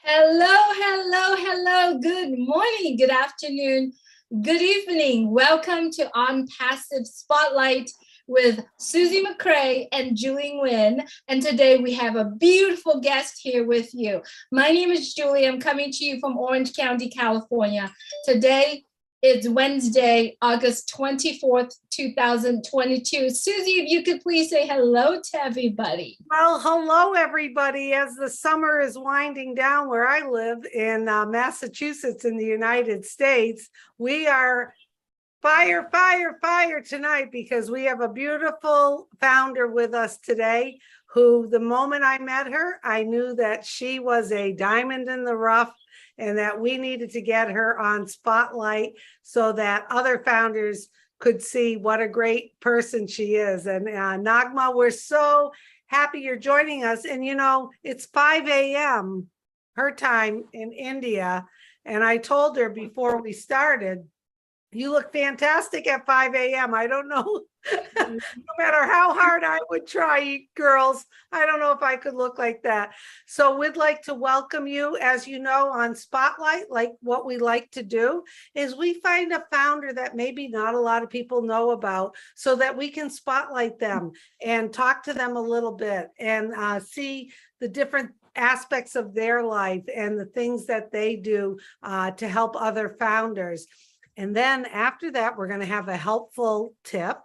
Hello, hello, hello. Good morning, good afternoon, good evening. Welcome to On Passive Spotlight with Susie McCrea and Julie Nguyen. And today we have a beautiful guest here with you. My name is Julie. I'm coming to you from Orange County, California. Today is Wednesday, August 24th, 2022. Susie, if you could please say hello to everybody. Well, hello, everybody. As the summer is winding down where I live in Massachusetts in the United States, we are fire, fire, fire tonight because we have a beautiful founder with us today who, the moment I met her, I knew that she was a diamond in the rough and that we needed to get her on Spotlight so that other founders could see what a great person she is. And Nagma, we're so happy you're joining us. And you know, it's 5 a.m. her time in India. And I told her before we started, you look fantastic at 5 a.m. I don't know, no matter how hard I would try, girls, I don't know if I could look like that. So we'd like to welcome you. As you know, on Spotlight, like what we like to do is we find a founder that maybe not a lot of people know about so that we can spotlight them and talk to them a little bit and see the different aspects of their life and the things that they do to help other founders. And then after that, we're going to have a helpful tip.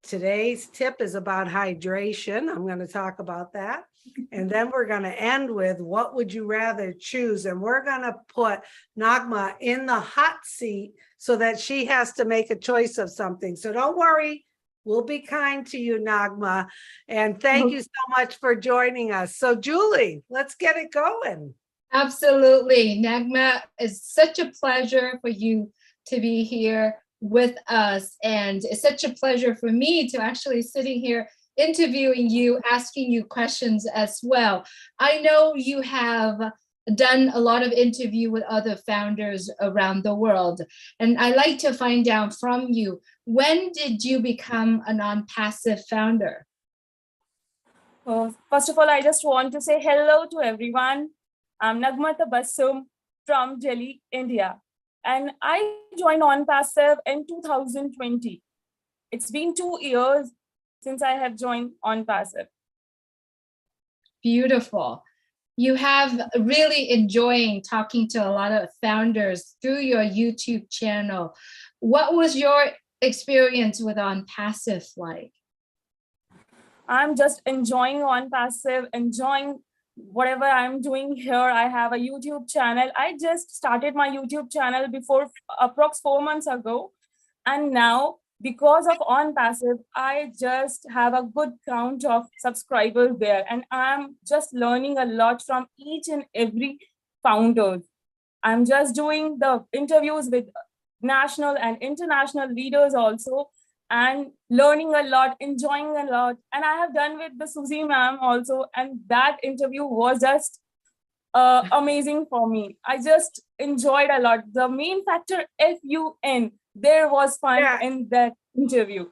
Today's tip is about hydration. I'm going to talk about that. And then we're going to end with what would you rather choose? And we're going to put Nagma in the hot seat so that she has to make a choice of something. So don't worry. We'll be kind to you, Nagma. And thank you so much for joining us. So Julie, let's get it going. Absolutely. Nagma, it's such a pleasure for you to be here with us. And it's such a pleasure for me to actually sitting here interviewing you, asking you questions as well. I know you have done a lot of interview with other founders around the world. And I like to find out from you, when did you become a non-passive founder? First of all, I just want to say hello to everyone. I'm Nagma Tabassum from Delhi, India. And I joined On Passive in 2020. It's been 2 years since I have joined On Passive. Beautiful. You have really enjoying talking to a lot of founders through your YouTube channel. What was your experience with On Passive like? I'm just enjoying On Passive, enjoying whatever I'm doing here. I have a YouTube channel. I just started my YouTube channel before approx 4 months ago. And now, because of On Passive, I just have a good count of subscribers there. And I'm just learning a lot from each and every founder. I'm just doing the interviews with national and international leaders also, and learning a lot, enjoying a lot. And I have done with the SUSIE ma'am also. And that interview was just amazing for me. I just enjoyed a lot. The main factor, FUN, there was fun in that interview.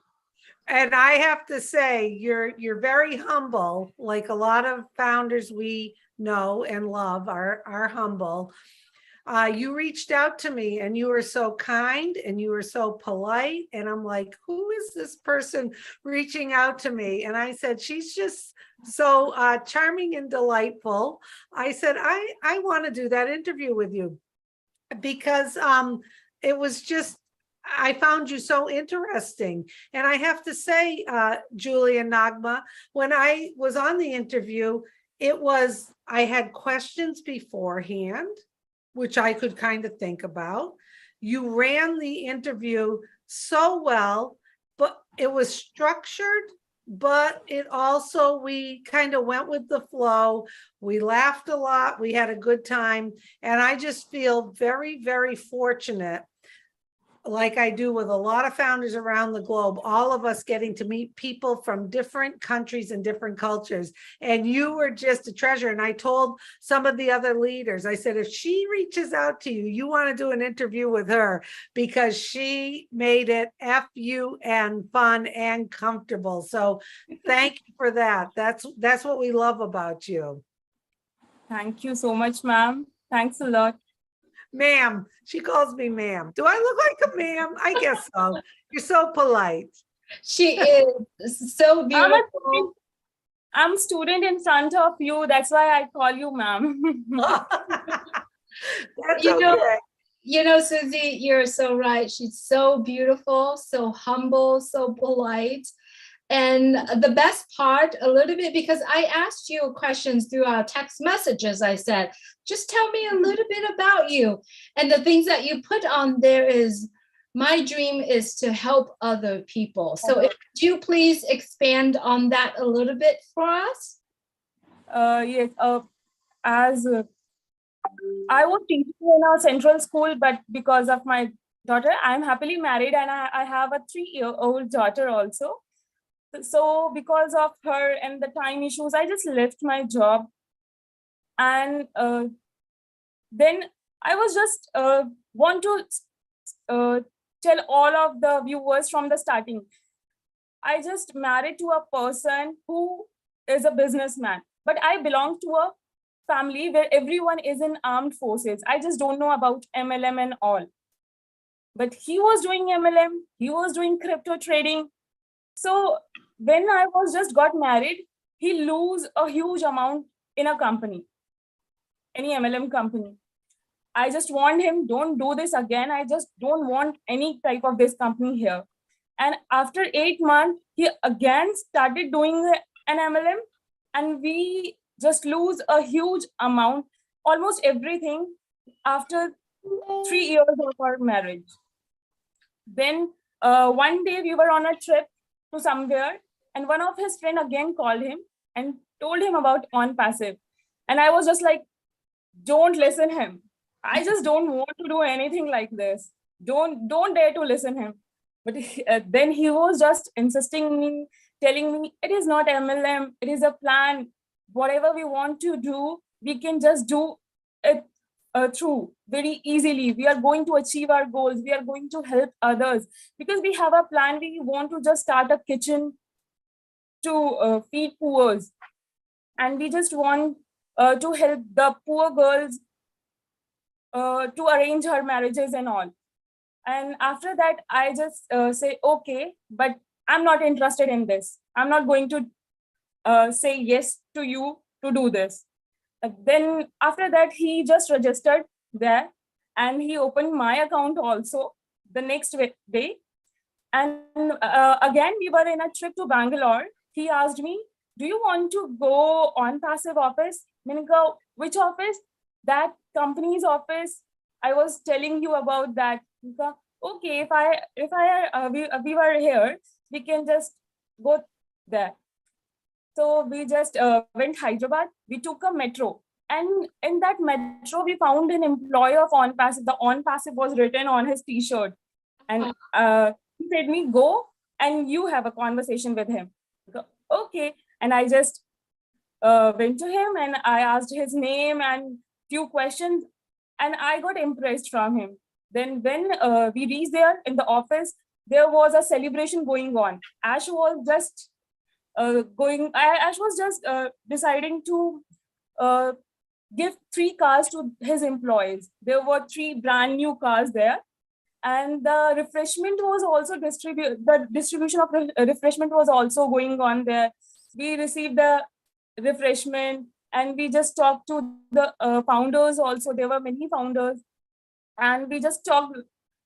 And I have to say, you're very humble. Like a lot of founders we know and love are humble. You reached out to me and you were so kind and you were so polite. And I'm like, who is this person reaching out to me? And I said, she's just so charming and delightful. I said, I want to do that interview with you because it was just, I found you so interesting. And I have to say, Julie and Nagma, when I was on the interview, I had questions beforehand, which I could kind of think about. You ran the interview so well, but it was structured, but it also, we kind of went with the flow. We laughed a lot. We had a good time. And I just feel very, very fortunate, like I do with a lot of founders around the globe, all of us getting to meet people from different countries and different cultures. And you were just a treasure. And I told some of the other leaders, I said, if she reaches out to you, you want to do an interview with her because she made it FUN, fun and comfortable. So thank you for that. That's what we love about you. Thank you so much, ma'am. Thanks a lot. Ma'am. She calls me ma'am. Do I look like a ma'am? I guess so. You're so polite. She is so I'm a beautiful. I'm student in front of you. That's why I call you ma'am. That's You know, okay. Susie, you're so right. She's so beautiful, so humble, so polite. And the best part, a little bit, because I asked you questions through our text messages, I said, just tell me a little bit about you. And the things that you put on there is, my dream is to help other people. So if you please expand on that a little bit for us? Yes, as I was teaching in a central school, but because of my daughter, I'm happily married and I have a 3-year-old daughter also. So because of her and the time issues, I just left my job. And then I was just want to tell all of the viewers from the starting. I just married to a person who is a businessman, but I belong to a family where everyone is in armed forces. I just don't know about MLM and all. But he was doing MLM, he was doing crypto trading. So when I was just got married, he lose a huge amount in a company, any MLM company. I just warned him, don't do this again. I just don't want any type of this company here. And after 8 months, he again started doing an MLM, and we just lose a huge amount, almost everything, after 3 years of our marriage. Then one day we were on a trip to somewhere, and one of his friend again called him and told him about on passive. And I was just like, don't listen him. I just don't want to do anything like this. Don't dare to listen him. But then he was just insisting me, telling me it is not MLM, it is a plan. Whatever we want to do, we can just do it through very easily. We are going to achieve our goals. We are going to help others because we have a plan. We want to just start a kitchen to feed poor, and we just want to help the poor girls to arrange her marriages and all. And after that, I just say, okay, but I'm not interested in this. I'm not going to say yes to you to do this. Then after that, he just registered there and he opened my account also the next day. And again, we were in a trip to Bangalore. He asked me, do you want to go on passive office? Minika, which office? That company's office. I was telling you about that. Minika, okay, we were here, we can just go there. So we just went Hyderabad. We took a metro. And in that metro, we found an employee of On Passive. The On Passive was written on his t-shirt. And he said me, go and you have a conversation with him. Go, okay. And I just went to him and I asked his name and few questions. And I got impressed from him. Then when we reached there in the office, there was a celebration going on. Ash was just Ash was just deciding to give 3 cars to his employees. There were 3 brand new cars there. And the refreshment was also the distribution of refreshment was also going on there. We received the refreshment and we just talked to the founders also. There were many founders. And we just talked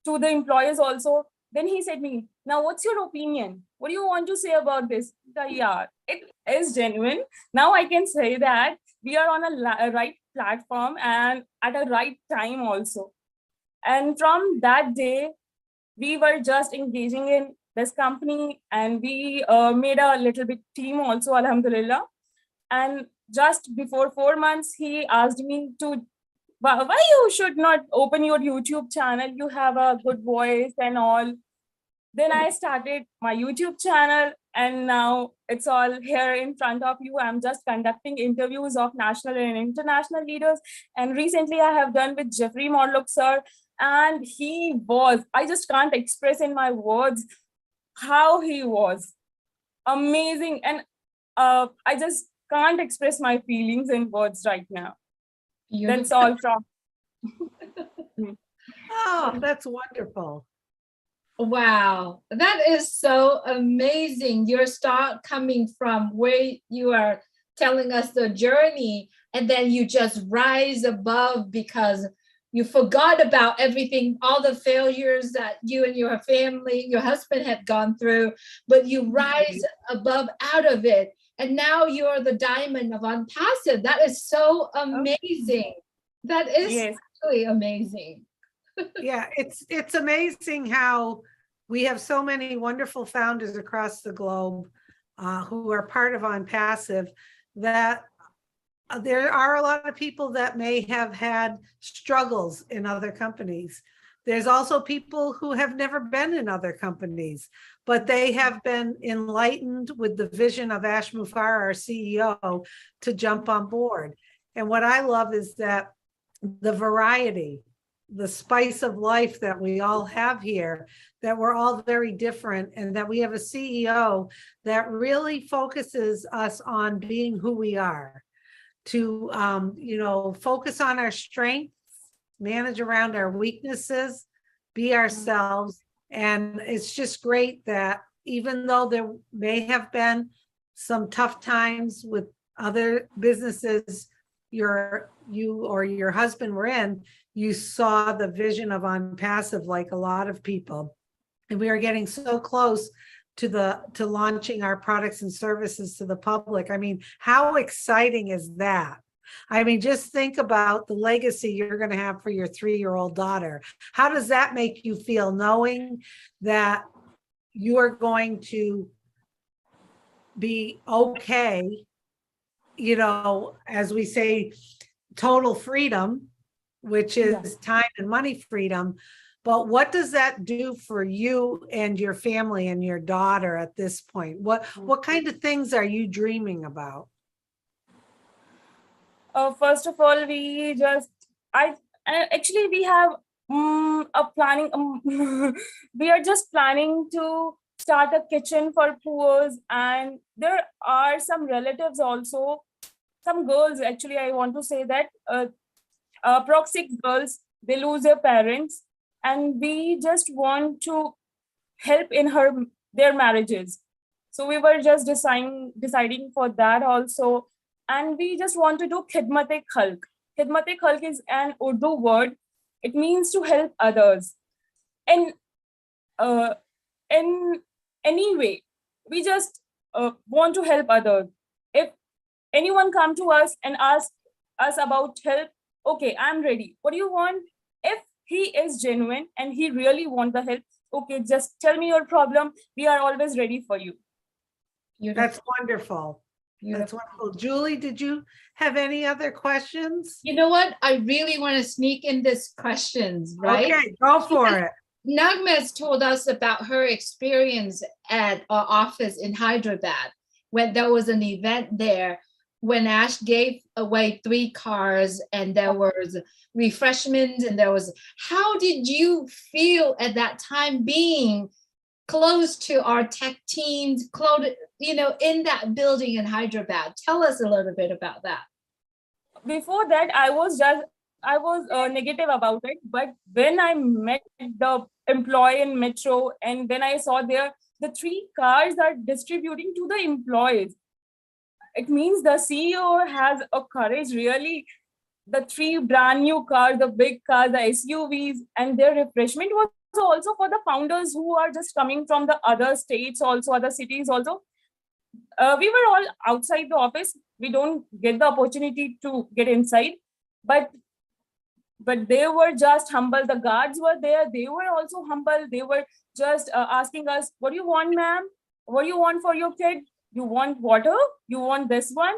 to the employees also. Then he said me, now what's your opinion? What do you want to say about this? Yeah, it is genuine. Now I can say that we are on a right platform and at a right time also. And from that day, we were just engaging in this company and we made a little bit team also, alhamdulillah. And just before 4 months, he asked me to, why you should not open your YouTube channel? You have a good voice and all. Then I started my YouTube channel and now it's all here in front of you. I'm just conducting interviews of national and international leaders. And recently I have done with Jeffrey Morlock sir. And I just can't express in my words how he was amazing. And I just can't express my feelings in words right now. That's all from me. Oh, that's wonderful. Wow, that is so amazing. Your start coming from where you are telling us the journey, and then you just rise above because you forgot about everything, all the failures that you and your family, your husband had gone through, but you rise above out of it. And now you're the diamond of Unpassive. That is so amazing. That is Yes. really amazing. Yeah, it's amazing how we have so many wonderful founders across the globe who are part of On Passive, that there are a lot of people that may have had struggles in other companies. There's also people who have never been in other companies, but they have been enlightened with the vision of Ash Mufareh, our CEO, to jump on board. And what I love is that the variety, the spice of life that we all have here, that we're all very different, and that we have a CEO that really focuses us on being who we are, to focus on our strengths, manage around our weaknesses, be ourselves. And it's just great that even though there may have been some tough times with other businesses you or your husband were in, you saw the vision of On Passive like a lot of people. And we are getting so close to launching our products and services to the public. I mean, how exciting is that? I mean, just think about the legacy you're going to have for your 3-year-old daughter. How does that make you feel, knowing that you are going to be okay, as we say, total freedom, which is time and money freedom. But what does that do for you and your family and your daughter at this point? What kind of things are you dreaming about? First of all, we have a planning. We are just planning to start a kitchen for poors, and there are some relatives also, some girls. Actually, I want to say that approx 6 girls, they lose their parents, and we just want to help in their marriages. So we were just deciding for that also. And we just want to do khidmat-e-khalq. Khidmat-e-khalq is an Urdu word. It means to help others. And in any way, we just want to help others. If anyone come to us and ask us about help, okay, I'm ready. What do you want? If he is genuine and he really want the help, okay, just tell me your problem. We are always ready for you. That's wonderful. That's wonderful. Julie, did you have any other questions? You know what? I really want to sneak in this questions, right? Okay, go for it. Nagma's told us about her experience at our office in Hyderabad when there was an event there when Ash gave away 3 cars and there was refreshments and how did you feel at that time being close to our tech teams, in that building in Hyderabad? Tell us a little bit about that. Before that, I was negative about it. But when I met the employee in Metro, and when I saw the 3 cars are distributing to the employees, it means the CEO has a courage, really. The 3 brand new cars, the big cars, the SUVs, and their refreshment was also for the founders who are just coming from the other states, also other cities also. We were all outside the office. We don't get the opportunity to get inside, but they were just humble. The guards were there. They were also humble. They were just asking us, what do you want, ma'am? What do you want for your kid? You want water? You want this one?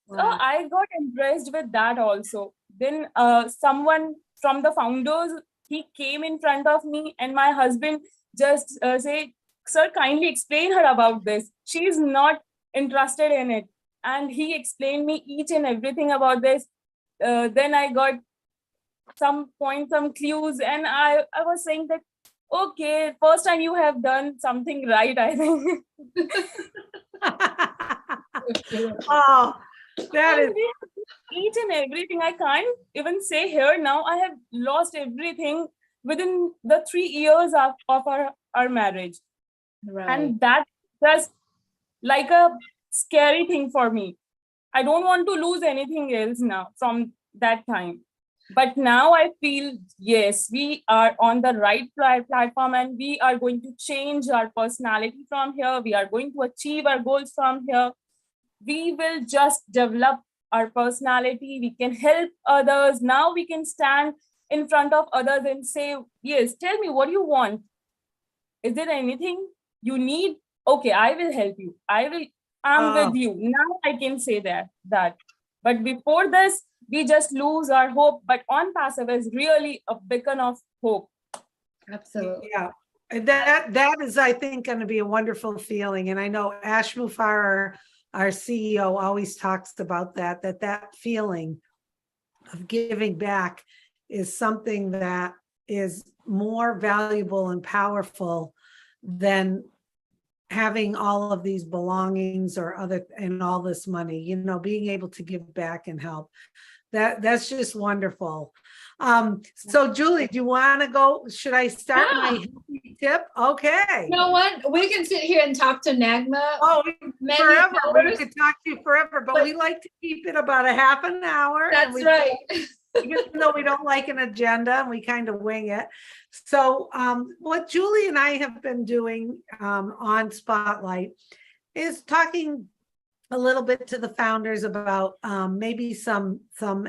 Wow. So I got impressed with that also. Then someone from the founders, he came in front of me, and my husband just said, sir, kindly explain her about this. She is not interested in it. And he explained me each and everything about this. Then I got some points, some clues, and I was saying that, okay, first time you have done something right, I think. Oh, that is each and everything. I can't even say here now. I have lost everything within the 3 years of our marriage. Right. And that just like a scary thing for me. I don't want to lose anything else now from that time. But now I feel, yes, we are on the right platform and we are going to change our personality from here. We are going to achieve our goals from here. We will just develop our personality. We can help others. Now we can stand in front of others and say, yes, tell me what you want. Is there anything you need? Okay, I will help you. I'm with you. Now I can say that. But before this, we just lose our hope. But On Passive is really a beacon of hope. Absolutely. Yeah. And that is, I think, going to be a wonderful feeling. And I know Ash Mufareh, our CEO, always talks about that feeling of giving back is something that is more valuable and powerful than having all of these belongings or and all this money, you know, being able to give back and help. That's just wonderful. So Julie, do you want to go? Should I start my healthy tip? Okay. You know what? We can sit here and talk to Nagma. Oh, forever. hours. We could talk to you forever, but we like to keep it about a half an hour. That's right. Even though we don't like an agenda and we kind of wing it. So what Julie and I have been doing on Spotlight is talking a little bit to the founders about maybe some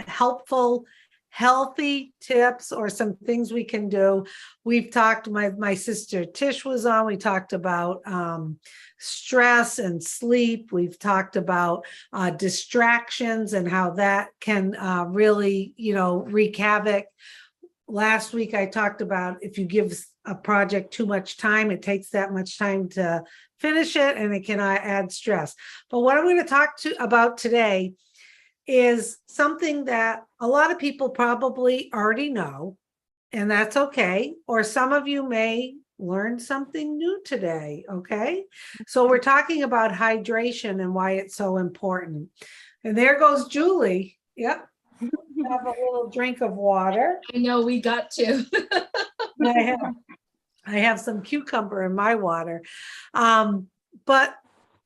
helpful, healthy tips or some things we can do. We've talked, my sister Tish was on, we talked about stress and sleep. We've talked about distractions and how that can really, you know, wreak havoc. Last week, I talked about if you give a project too much time, it takes that much time to finish it and it can add stress. But what I'm going to talk about today is something that a lot of people probably already know, and that's okay. Or some of you may learn something new today, okay? So we're talking about hydration and why it's so important. And there goes Julie. Yep. Have a little drink of water. I know we got to. I have some cucumber in my water. But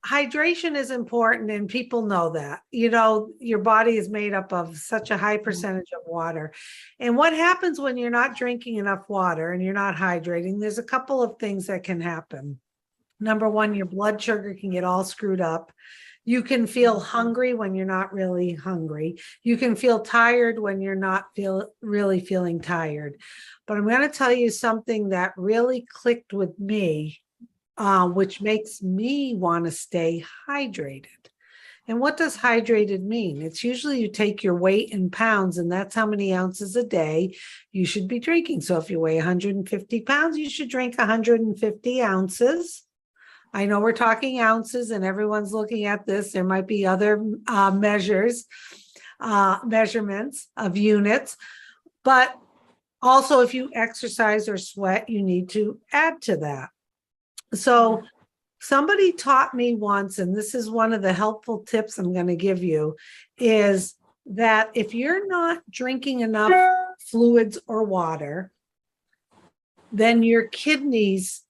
hydration is important and people know that. You know, your body is made up of such a high percentage of water. And what happens when you're not drinking enough water and you're not hydrating? There's a couple of things that can happen. Number one, your blood sugar can get all screwed up. You can feel hungry when you're not really hungry. You can feel tired when you're not really feeling tired. But I'm going to tell you something that really clicked with me, which makes me want to stay hydrated. And what does hydrated mean? It's usually you take your weight in pounds, and that's how many ounces a day you should be drinking. So if you weigh 150 pounds, you should drink 150 ounces. I know we're talking ounces and everyone's looking at this. There might be other measurements of units, but also if you exercise or sweat, you need to add to that. So somebody taught me once, and this is one of the helpful tips I'm going to give you, is that if you're not drinking enough fluids or water, then your kidneys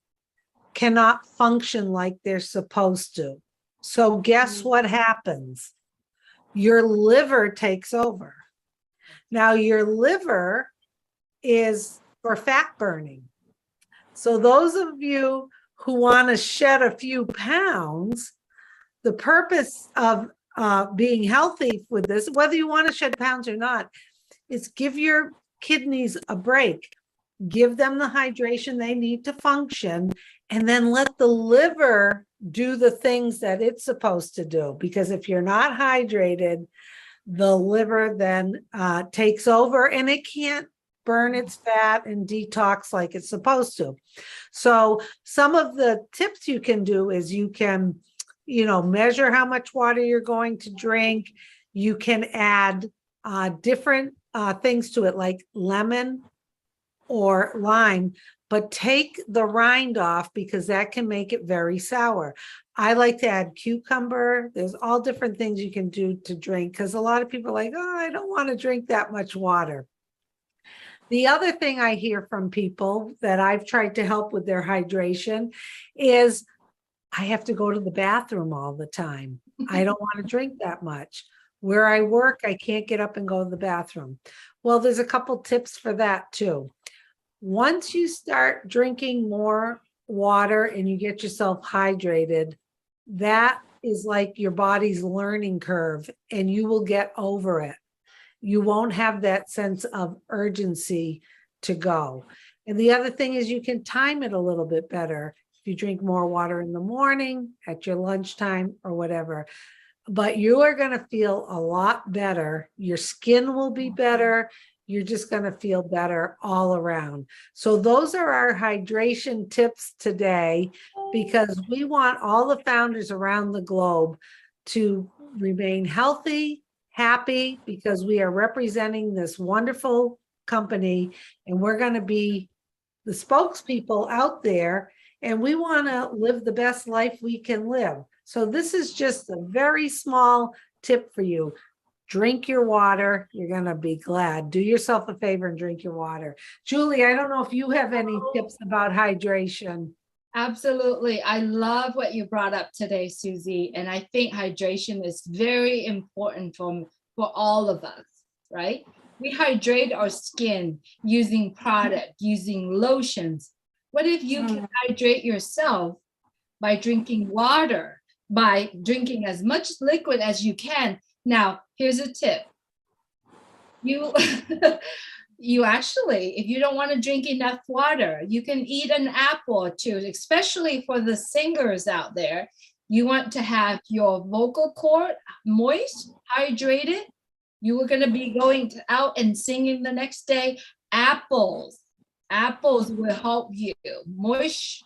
cannot function like they're supposed to. So guess what happens? Your liver takes over. Now your liver is for fat burning. So those of you who want to shed a few pounds, the purpose of being healthy with this, whether you want to shed pounds or not, is give your kidneys a break. Give them the hydration they need to function, and then let the liver do the things that it's supposed to do. Because if you're not hydrated, the liver then takes over and it can't burn its fat and detox like it's supposed to. So some of the tips you can do is you can, you know, measure how much water you're going to drink. You can add different things to it, like lemon or lime. but take the rind off because that can make it very sour. I like to add cucumber. There's all different things you can do to drink because a lot of people are like, oh, I don't want to drink that much water. The other thing I hear from people that I've tried to help with their hydration is I have to go to the bathroom all the time. I don't want to drink that much. Where I work, I can't get up and go to the bathroom. Well, there's a couple tips for that too. Once you start drinking more water and you get yourself hydrated, that is like your body's learning curve and you will get over it. You won't have that sense of urgency to go. And the other thing is you can time it a little bit better. If you drink more water in the morning, at your lunchtime, or whatever. But you are going to feel a lot better. Your skin will be better. You're just going to feel better all around. So those are our hydration tips today, because we want all the founders around the globe to remain healthy, happy, because we are representing this wonderful company and we're going to be the spokespeople out there, and we want to live the best life we can live. So this is just a very small tip for you. Drink your water. You're going to be glad. Do yourself a favor and drink your water. Julie, I don't know if you have any tips about hydration. Absolutely. I love what you brought up today, Susie. And I think hydration is very important for all of us, right? We hydrate our skin using product, using lotions. What if you can hydrate yourself by drinking water, by drinking as much liquid as you can? Now, here's a tip. You actually, if you don't want to drink enough water, you can eat an apple or two, especially for the singers out there. You want to have your vocal cord moist, hydrated. You are going to be going out and singing the next day. Apples will help you moist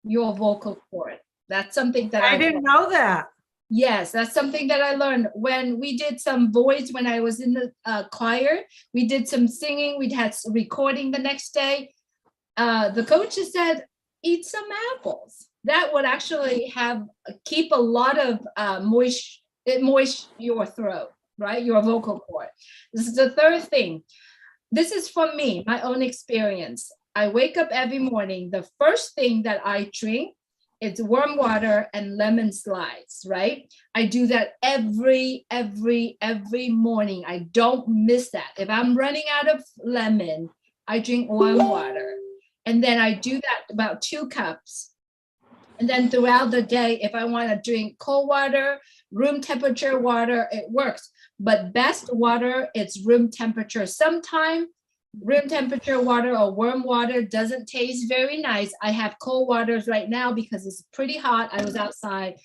your vocal cord. That's something that I didn't know that. Yes, that's something that I learned when we did some voice when I was in the choir. We did some singing. We had some recording the next day. The coach just said, eat some apples. That would actually keep a lot of moist your throat, right? Your vocal cord. This is the third thing. This is from me, my own experience. I wake up every morning. The first thing that I drink, it's warm water and lemon slides, right? I do that every morning. I don't miss that. If I'm running out of lemon, I drink warm water. And then I do that about 2 cups. And then throughout the day, if I want to drink cold water, room temperature water, it works. But best water, it's room temperature. Sometimes room temperature water or warm water doesn't taste very nice. I have cold waters right now because it's pretty hot. I was outside.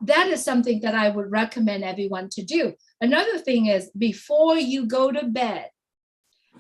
That is something that I would recommend everyone to do. Another thing is, before you go to bed,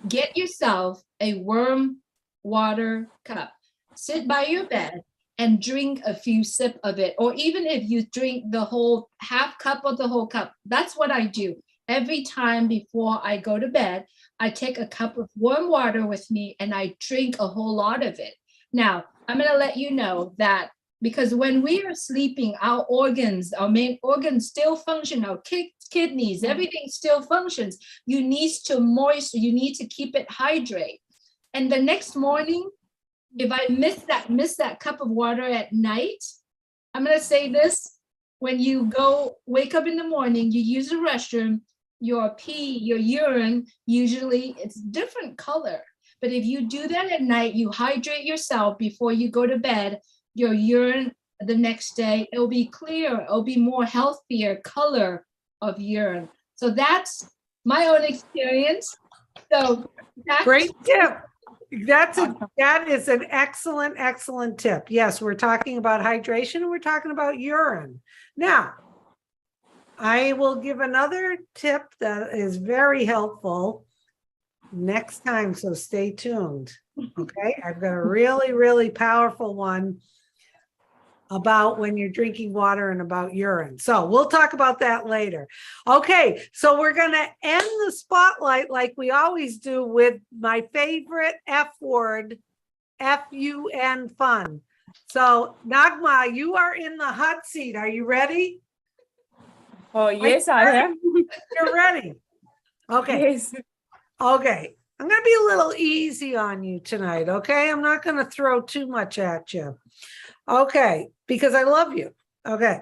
get yourself a warm water cup. Sit by your bed and drink a few sips of it. Or even if you drink the whole half cup or the whole cup, that's what I do. Every time before I go to bed, I take a cup of warm water with me and I drink a whole lot of it. Now, I'm going to let you know that because when we are sleeping, our organs, our main organs still function, our kidneys, everything still functions. You need to keep it hydrated. And the next morning, if I miss that cup of water at night, I'm going to say this, when you wake up in the morning, you use the restroom, your pee, your urine, usually it's different color. But if you do that at night, you hydrate yourself before you go to bed, your urine the next day, it'll be clear, it'll be more healthier color of urine. So that's my own experience. So great tip. That is an excellent tip. Yes, we're talking about hydration and we're talking about urine. Now, I will give another tip that is very helpful next time, so stay tuned. Okay, I've got a really powerful one about when you're drinking water and about urine. So we'll talk about that later. Okay, so we're going to end the spotlight like we always do with my favorite F word, F-U-N, fun. So Nagma, you are in the hot seat. Are you ready? Oh, yes, I am. You're ready. Okay. Yes. Okay. I'm going to be a little easy on you tonight. Okay. I'm not going to throw too much at you. Okay. Because I love you. Okay.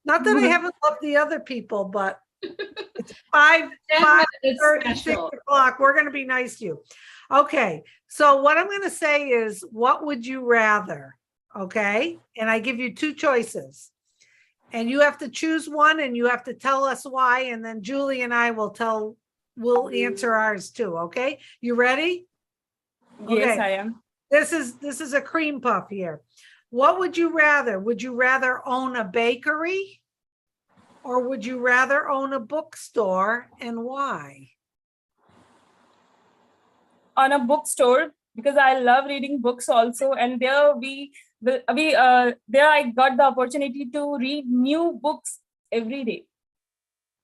Not that I haven't loved the other people, but it's 5:30, 6 o'clock. We're going to be nice to you. Okay. So what I'm going to say is, what would you rather? Okay. And I give you two choices. And you have to choose one and you have to tell us why. And then Julie and I we'll answer ours too. Okay. You ready? Yes, Okay. I am. This is a cream puff here. What would you rather? Would you rather own a bakery or would you rather own a bookstore, and why? On a bookstore, because I love reading books also, and there I got the opportunity to read new books every day.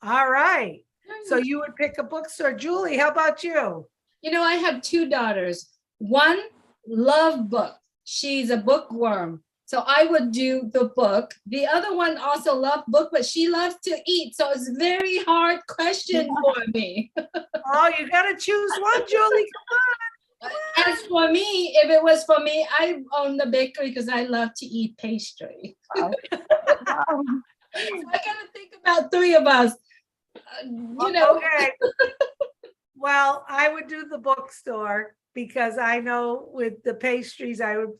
All right. So you would pick a bookstore. Julie, how about you? You know, I have two daughters. One love book. She's a bookworm. So I would do the book. The other one also loved book, but she loves to eat. So it's a very hard question for me. Oh, you got to choose one, Julie. Come on. As for me, if it was for me, I own the bakery because I love to eat pastry. Wow. So I gotta think about three of us. You know. Okay. Well, I would do the bookstore because I know with the pastries, I'm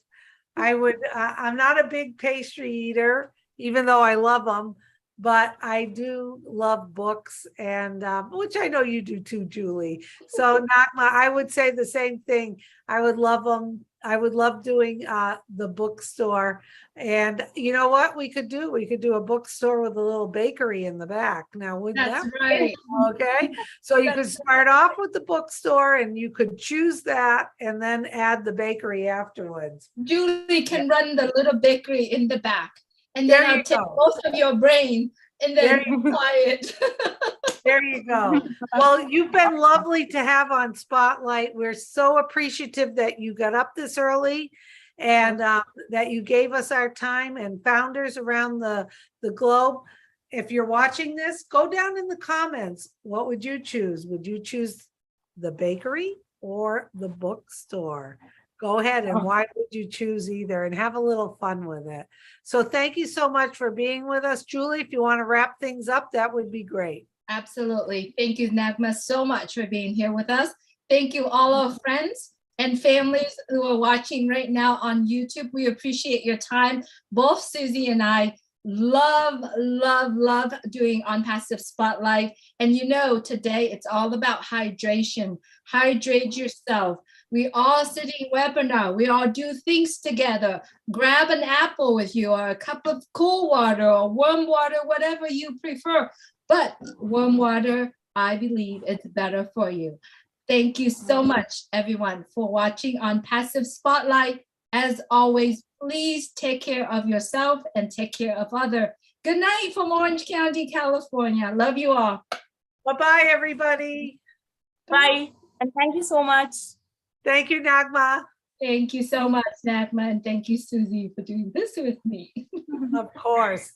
not a big pastry eater, even though I love them, but I do love books, and which I know you do too, Julie. So Nagma, I would say the same thing. I would love them. I would love doing the bookstore. And you know what we could do? We could do a bookstore with a little bakery in the back. Now, wouldn't That's that right. Okay. So you could start off with the bookstore and you could choose that and then add the bakery afterwards. Julie can run the little bakery in the back. And then There I'll you take go. most of your brain and then There apply it. There you go. Well, you've been lovely to have on Spotlight. We're so appreciative that you got up this early and that you gave us our time, and founders around the globe. If you're watching this, go down in the comments. What would you choose? Would you choose the bakery or the bookstore? Go ahead, and why would you choose either, and have a little fun with it. So thank you so much for being with us. Julie, if you want to wrap things up, that would be great. Absolutely. Thank you, Nagma, so much for being here with us. Thank you, all our friends and families who are watching right now on YouTube. We appreciate your time. Both Susie and I love doing On Passive Spotlight. And you know, today it's all about hydration. Hydrate yourself. We all sitting webinar. We all do things together. Grab an apple with you, or a cup of cool water or warm water, whatever you prefer. But warm water, I believe, is better for you. Thank you so much, everyone, for watching On Passive Spotlight. As always, please take care of yourself and take care of others. Good night from Orange County, California. Love you all. Bye-bye, everybody. Bye. And thank you so much. Thank you, Nagma. Thank you so much, Nagma, and thank you, Susie, for doing this with me. Of course.